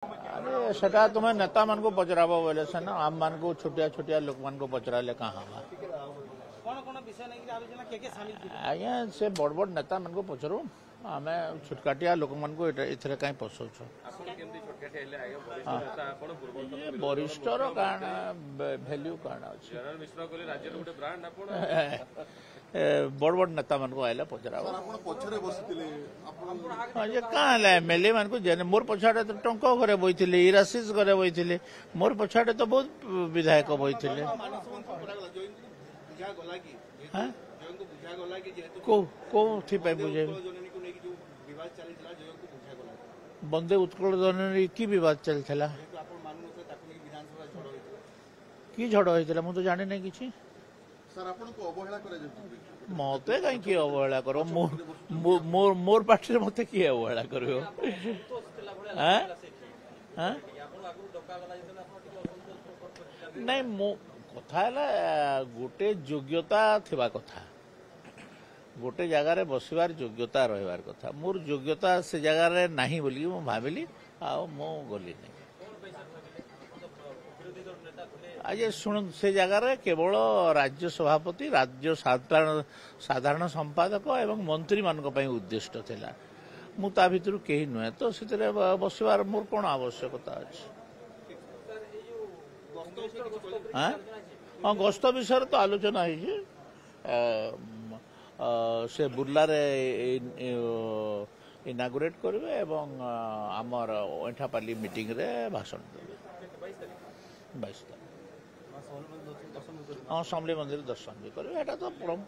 अरे सेटा तुम्हें नेता मान को पचराब बोले से ना आम मान को छोटिया छोटिया लोक मान को पचराले कहाँ आज्ञा से बड़ बड़ नेता मान को पचरू आम छोटकाटिया लोक मान को इथरे कहीं पचाउछु वरिष्ठर काण भैल्यू काण अछि बड़ बड़ नेता मान को आइला पचराब कहाँ एमएलए मान को मोर पछाड़े तो टंक घरे बही इरासीस घरे बही मोर पछाड़े तो बहुत विधायक बही बुझे बंदे उत्कल जननी कि बद चलता कि झड़ होता मुझे जानी नहीं कि मत कहीं अवहेला कर मोर पार्टी मत किए अवहेला कर नहीं मो कथा गोटे योग्यता थिबा कथा गोटे जगार बसबार योग्यता रहिबार कथा मोर योग्यता से जगार नहीं बोली मु भाविली मु गली नहीं आज शुण से जगार केवल राज्य सभापति राज्य साधारण संपादक एवं मंत्री मान उद्दिष्ट थिला मु ता भितर कहीं नुहे तो से बसबार मोर कौन आवश्यकता अच्छे हाँ गस्त विषय तो आलोचना है से बुर्लारे इनागुरेट करेंगे एवं आमर ओंठापाली मीटिंग रे भाषण देवे 22 तारीख हाँ समलेई मंदिर दर्शन भी करेंगे। एटा तो परंपरा।